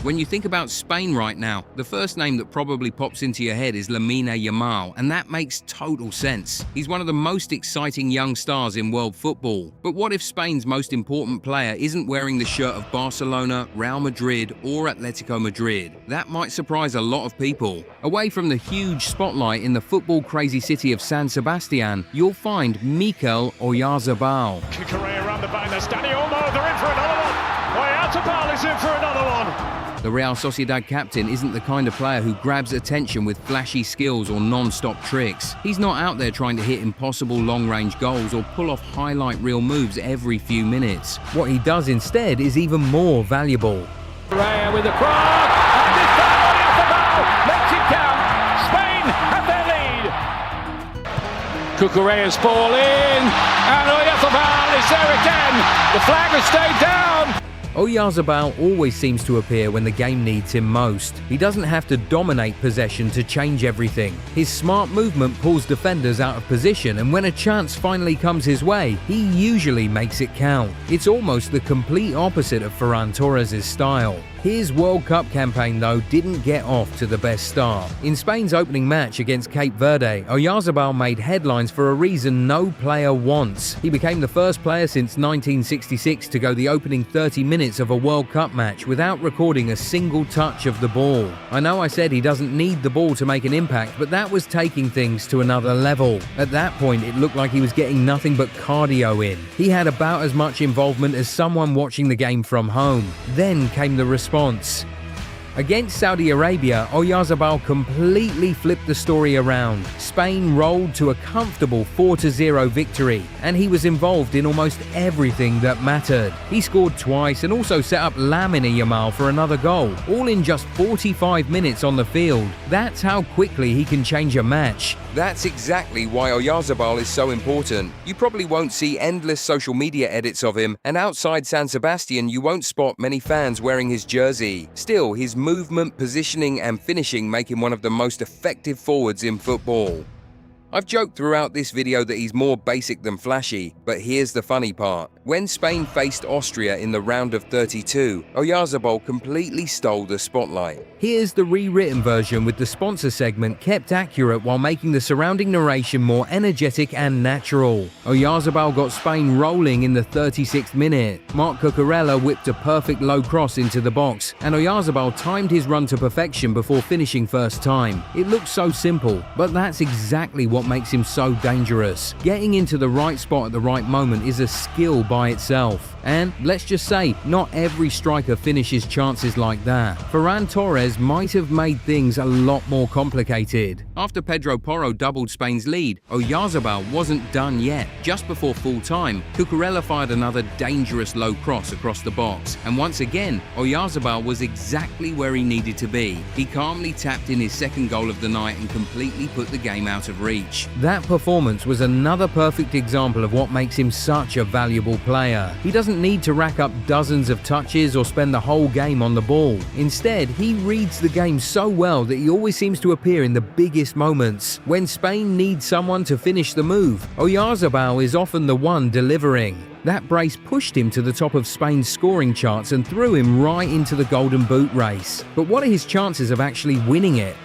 When you think about Spain right now, the first name that probably pops into your head is Lamine Yamal, and that makes total sense. He's one of the most exciting young stars in world football. But what if Spain's most important player isn't wearing the shirt of Barcelona, Real Madrid, or Atletico Madrid? That might surprise a lot of people. Away from the huge spotlight in the football-crazy city of San Sebastian, you'll find Mikel Oyarzabal. Cucurella around the back, there's Dani Olmo, they're in for another one. Oyarzabal is in for another one. The Real Sociedad captain isn't the kind of player who grabs attention with flashy skills or non-stop tricks. He's not out there trying to hit impossible long-range goals or pull off highlight reel moves every few minutes. What he does instead is even more valuable. Correa with the cross, and this time Oyarzabal makes it count. Spain have their lead. Cucurella's ball in, and Oyarzabal is there again. The flag has stayed down. Oyarzabal always seems to appear when the game needs him most. He doesn't have to dominate possession to change everything. His smart movement pulls defenders out of position, and when a chance finally comes his way, he usually makes it count. It's almost the complete opposite of Ferran Torres' style. His World Cup campaign, though, didn't get off to the best start. In Spain's opening match against Cape Verde, Oyarzabal made headlines for a reason no player wants. He became the first player since 1966 to go the opening 30 minutes of a World Cup match without recording a single touch of the ball. I know I said he doesn't need the ball to make an impact, but that was taking things to another level. At that point, it looked like he was getting nothing but cardio in. He had about as much involvement as someone watching the game from home. Then came the response. Against Saudi Arabia, Oyarzabal completely flipped the story around. Spain rolled to a comfortable 4-0 victory, and he was involved in almost everything that mattered. He scored twice and also set up Lamine Yamal for another goal, all in just 45 minutes on the field. That's how quickly he can change a match. That's exactly why Oyarzabal is so important. You probably won't see endless social media edits of him, and outside San Sebastian you won't spot many fans wearing his jersey. Still, his movement, positioning and finishing make him one of the most effective forwards in football. I've joked throughout this video that he's more basic than flashy, but here's the funny part. When Spain faced Austria in the round of 32, Oyarzabal completely stole the spotlight. Here's the rewritten version with the sponsor segment kept accurate while making the surrounding narration more energetic and natural. Oyarzabal got Spain rolling in the 36th minute. Marc Cucurella whipped a perfect low cross into the box, and Oyarzabal timed his run to perfection before finishing first time. It looks so simple, but that's exactly what makes him so dangerous. Getting into the right spot at the right moment is a skill by itself. And let's just say, not every striker finishes chances like that. Ferran Torres might have made things a lot more complicated. After Pedro Porro doubled Spain's lead, Oyarzabal wasn't done yet. Just before full time, Cucurella fired another dangerous low cross across the box. And once again, Oyarzabal was exactly where he needed to be. He calmly tapped in his second goal of the night and completely put the game out of reach. That performance was another perfect example of what makes him such a valuable player. He doesn't need to rack up dozens of touches or spend the whole game on the ball. Instead, he reads the game so well that he always seems to appear in the biggest moments. When Spain needs someone to finish the move, Oyarzabal is often the one delivering. That brace pushed him to the top of Spain's scoring charts and threw him right into the Golden Boot race. But what are his chances of actually winning it?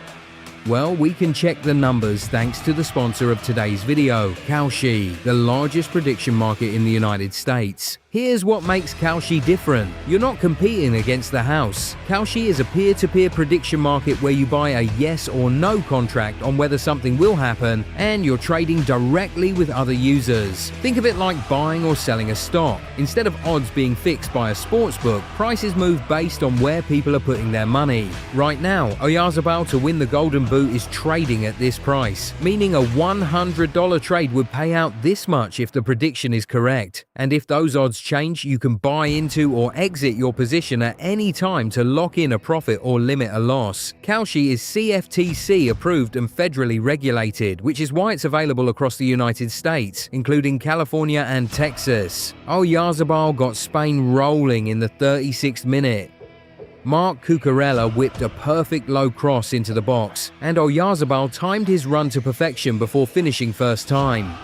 Well, we can check the numbers thanks to the sponsor of today's video, Kalshi, the largest prediction market in the United States. Here's what makes Kalshi different. You're not competing against the house. Kalshi is a peer-to-peer prediction market where you buy a yes or no contract on whether something will happen, and you're trading directly with other users. Think of it like buying or selling a stock. Instead of odds being fixed by a sportsbook, prices move based on where people are putting their money. Right now, Oyarzabal to win the Golden Boot is trading at this price, meaning a $100 trade would pay out this much if the prediction is correct. And if those odds change, you can buy into or exit your position at any time to lock in a profit or limit a loss. Kalshi is CFTC approved and federally regulated, which is why it's available across the United States, including California and Texas. Oyarzabal got Spain rolling in the 36th minute. Marc Cucurella whipped a perfect low cross into the box, and Oyarzabal timed his run to perfection before finishing first time.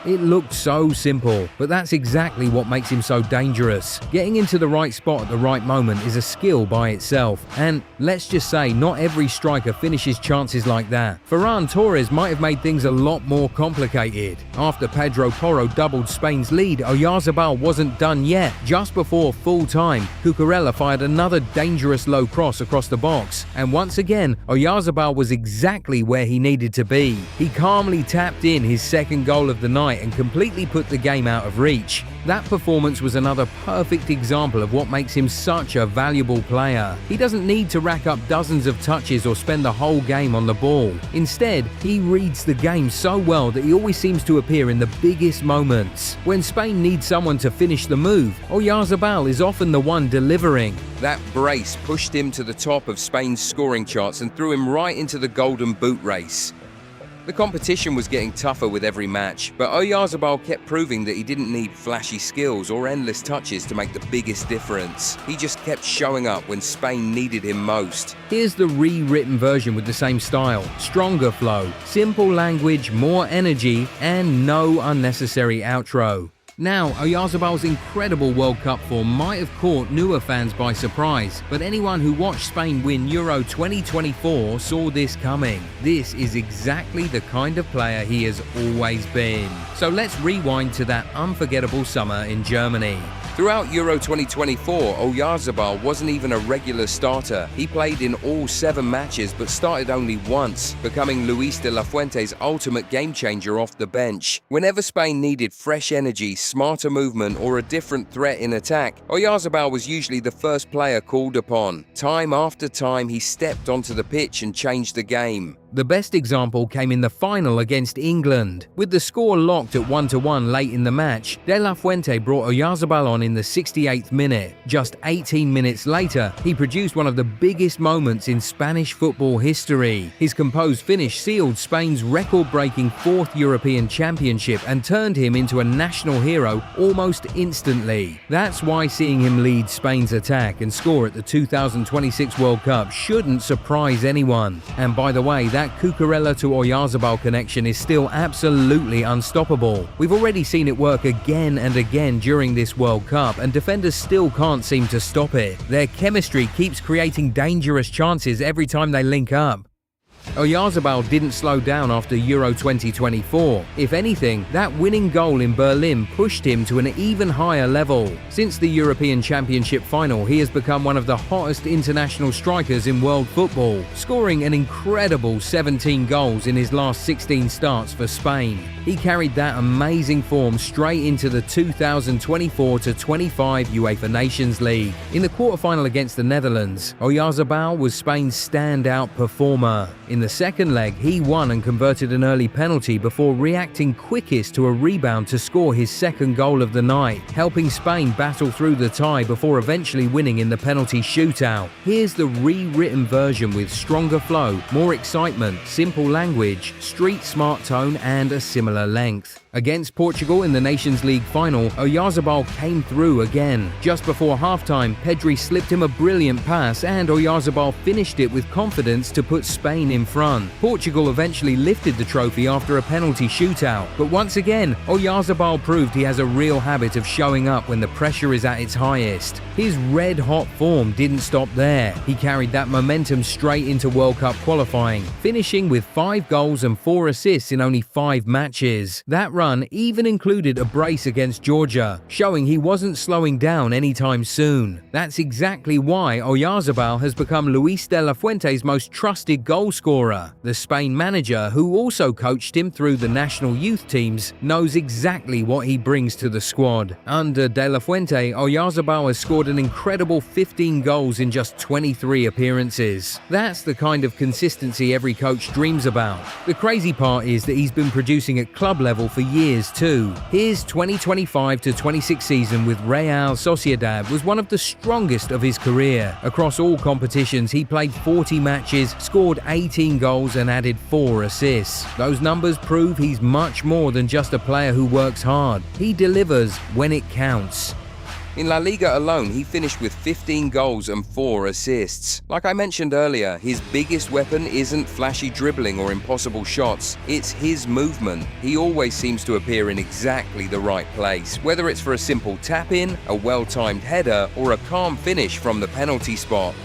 It looked so simple, but that's exactly what makes him so dangerous. Getting into the right spot at the right moment is a skill by itself, and let's just say not every striker finishes chances like that. Ferran Torres might have made things a lot more complicated. After Pedro Porro doubled Spain's lead, Oyarzabal wasn't done yet. Just before full time, Cucurella fired another dangerous low cross across the box, and once again, Oyarzabal was exactly where he needed to be. He calmly tapped in his second goal of the night and completely put the game out of reach. That performance was another perfect example of what makes him such a valuable player. He doesn't need to rack up dozens of touches or spend the whole game on the ball. Instead, he reads the game so well that he always seems to appear in the biggest moments. When Spain needs someone to finish the move, Oyarzabal is often the one delivering. That brace pushed him to the top of Spain's scoring charts and threw him right into the Golden Boot race. The competition was getting tougher with every match, but Oyarzabal kept proving that he didn't need flashy skills or endless touches to make the biggest difference. He just kept showing up when Spain needed him most. Here's the rewritten version with the same style, stronger flow, simple language, more energy, and no unnecessary outro. Now, Oyarzabal's incredible World Cup form might have caught newer fans by surprise, but anyone who watched Spain win Euro 2024 saw this coming. This is exactly the kind of player he has always been. So let's rewind to that unforgettable summer in Germany. Throughout Euro 2024, Oyarzabal wasn't even a regular starter. He played in all 7 matches but started only once, becoming Luis de la Fuente's ultimate game changer off the bench. Whenever Spain needed fresh energy, smarter movement, or a different threat in attack, Oyarzabal was usually the first player called upon. Time after time, he stepped onto the pitch and changed the game. The best example came in the final against England. With the score locked at 1-1 late in the match, De La Fuente brought Oyarzabal on in the 68th minute. Just 18 minutes later, he produced one of the biggest moments in Spanish football history. His composed finish sealed Spain's record-breaking 4th European Championship and turned him into a national hero almost instantly. That's why seeing him lead Spain's attack and score at the 2026 World Cup shouldn't surprise anyone. And by the way, that Cucurella to Oyarzabal connection is still absolutely unstoppable. We've already seen it work again and again during this World Cup, and defenders still can't seem to stop it. Their chemistry keeps creating dangerous chances every time they link up. Oyarzabal didn't slow down after Euro 2024. If anything, that winning goal in Berlin pushed him to an even higher level. Since the European Championship final, he has become one of the hottest international strikers in world football, scoring an incredible 17 goals in his last 16 starts for Spain. He carried that amazing form straight into the 2024-25 UEFA Nations League. In the quarterfinal against the Netherlands, Oyarzabal was Spain's standout performer. In the second leg, he won and converted an early penalty before reacting quickest to a rebound to score his second goal of the night, helping Spain battle through the tie before eventually winning in the penalty shootout. Here's the rewritten version with stronger flow, more excitement, simple language, street smart tone, and a similar length. Against Portugal in the Nations League final, Oyarzabal came through again. Just before halftime, Pedri slipped him a brilliant pass and Oyarzabal finished it with confidence to put Spain in front. Portugal eventually lifted the trophy after a penalty shootout, but once again, Oyarzabal proved he has a real habit of showing up when the pressure is at its highest. His red-hot form didn't stop there. He carried that momentum straight into World Cup qualifying, finishing with 5 goals and 4 assists in only 5 matches. That run even included a brace against Georgia, showing he wasn't slowing down anytime soon. That's exactly why Oyarzabal has become Luis de la Fuente's most trusted goal scorer. The Spain manager, who also coached him through the national youth teams, knows exactly what he brings to the squad. Under de la Fuente, Oyarzabal has scored an incredible 15 goals in just 23 appearances. That's the kind of consistency every coach dreams about. The crazy part is that he's been producing at club level for years too. His 2025-26 season with Real Sociedad was one of the strongest of his career. Across all competitions, he played 40 matches, scored 18 goals and added 4 assists. Those numbers prove he's much more than just a player who works hard. He delivers when it counts. In La Liga alone, he finished with 15 goals and 4 assists. Like I mentioned earlier, his biggest weapon isn't flashy dribbling or impossible shots, it's his movement. He always seems to appear in exactly the right place, whether it's for a simple tap-in, a well-timed header, or a calm finish from the penalty spot.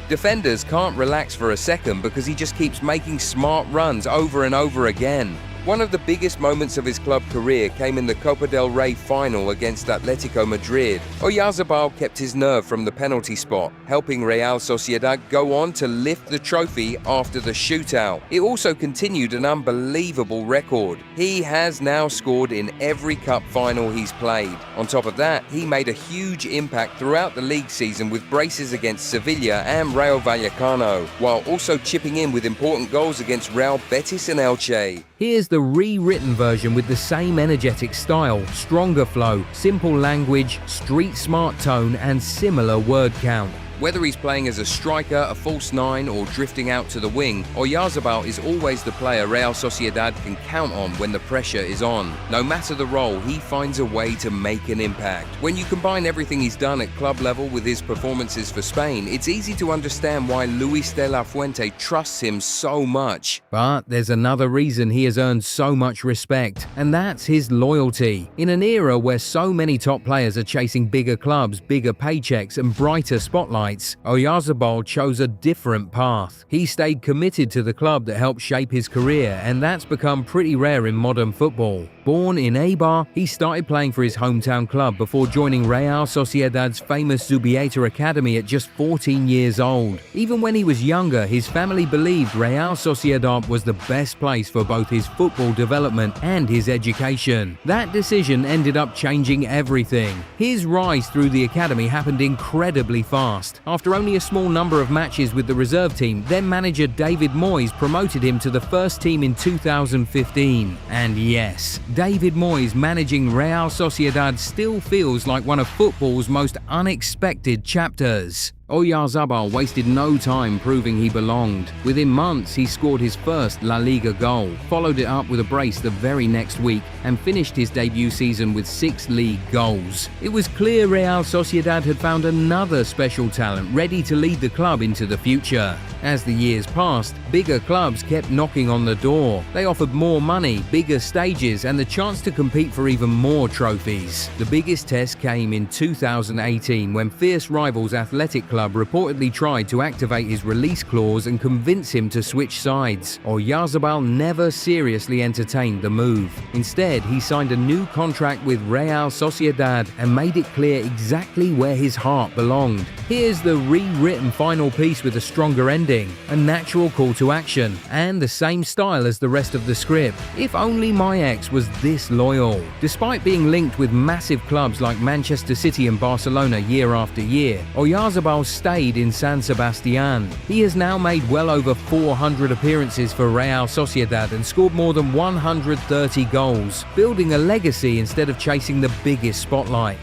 Defenders can't relax for a second because he just keeps making smart runs over and over again. One of the biggest moments of his club career came in the Copa del Rey final against Atletico Madrid. Oyarzabal kept his nerve from the penalty spot, helping Real Sociedad go on to lift the trophy after the shootout. It also continued an unbelievable record. He has now scored in every cup final he's played. On top of that, he made a huge impact throughout the league season with braces against Sevilla and Rayo Vallecano, while also chipping in with important goals against Real Betis and Elche. Here's the rewritten version with the same energetic style, stronger flow, simple language, street-smart tone, and similar word count. Whether he's playing as a striker, a false nine, or drifting out to the wing, Oyarzabal is always the player Real Sociedad can count on when the pressure is on. No matter the role, he finds a way to make an impact. When you combine everything he's done at club level with his performances for Spain, it's easy to understand why Luis de la Fuente trusts him so much. But there's another reason he has earned so much respect, and that's his loyalty. In an era where so many top players are chasing bigger clubs, bigger paychecks, and brighter spotlights, Oyarzabal chose a different path. He stayed committed to the club that helped shape his career, and that's become pretty rare in modern football. Born in Eibar, he started playing for his hometown club before joining Real Sociedad's famous Zubieta Academy at just 14 years old. Even when he was younger, his family believed Real Sociedad was the best place for both his football development and his education. That decision ended up changing everything. His rise through the academy happened incredibly fast. After only a small number of matches with the reserve team, then manager David Moyes promoted him to the first team in 2015. And yes, David Moyes managing Real Sociedad still feels like one of football's most unexpected chapters. Oyarzabal wasted no time proving he belonged. Within months, he scored his first La Liga goal, followed it up with a brace the very next week, and finished his debut season with 6 league goals. It was clear Real Sociedad had found another special talent ready to lead the club into the future. As the years passed, bigger clubs kept knocking on the door. They offered more money, bigger stages, and the chance to compete for even more trophies. The biggest test came in 2018 when fierce rivals Athletic Club reportedly tried to activate his release clause and convince him to switch sides. Oyarzabal never seriously entertained the move. Instead, he signed a new contract with Real Sociedad and made it clear exactly where his heart belonged. Here's the rewritten final piece with a stronger ending, a natural call to action, and the same style as the rest of the script. If only my ex was this loyal. Despite being linked with massive clubs like Manchester City and Barcelona year after year, Oyarzabal stayed in San Sebastian. He has now made well over 400 appearances for Real Sociedad and scored more than 130 goals, building a legacy instead of chasing the biggest spotlight.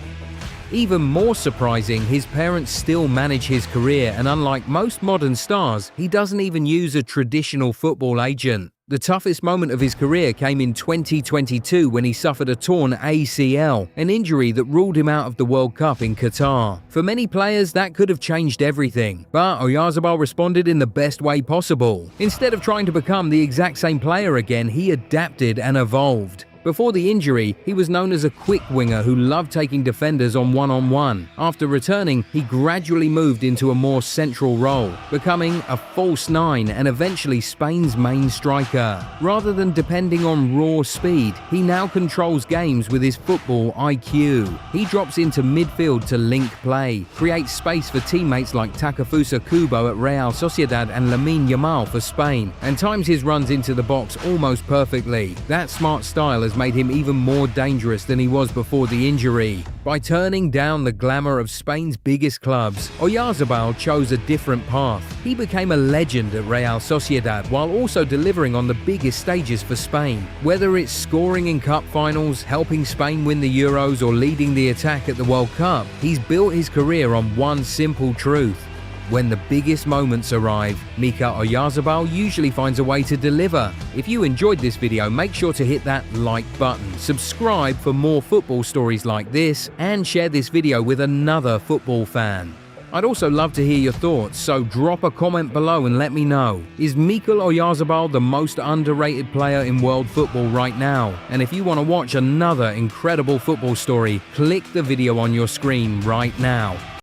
Even more surprising, his parents still manage his career, and unlike most modern stars, he doesn't even use a traditional football agent. The toughest moment of his career came in 2022 when he suffered a torn ACL, an injury that ruled him out of the World Cup in Qatar. For many players, that could have changed everything, but Oyarzabal responded in the best way possible. Instead of trying to become the exact same player again, he adapted and evolved. Before the injury, he was known as a quick winger who loved taking defenders on one-on-one. After returning, he gradually moved into a more central role, becoming a false nine and eventually Spain's main striker. Rather than depending on raw speed, he now controls games with his football IQ. He drops into midfield to link play, creates space for teammates like Takefusa Kubo at Real Sociedad and Lamine Yamal for Spain, and times his runs into the box almost perfectly. That smart style has made him even more dangerous than he was before the injury. By turning down the glamour of Spain's biggest clubs, Oyarzabal chose a different path. He became a legend at Real Sociedad while also delivering on the biggest stages for Spain. Whether it's scoring in cup finals, helping Spain win the Euros, or leading the attack at the World Cup, he's built his career on one simple truth: When the biggest moments arrive, Mika Oyarzabal usually finds a way to deliver. If you enjoyed this video, make sure to hit that like button, subscribe for more football stories like this, and share this video with another football fan. I'd also love to hear your thoughts, so drop a comment below and let me know. Is Mika Oyarzabal the most underrated player in world football right now? And if you want to watch another incredible football story, click the video on your screen right now.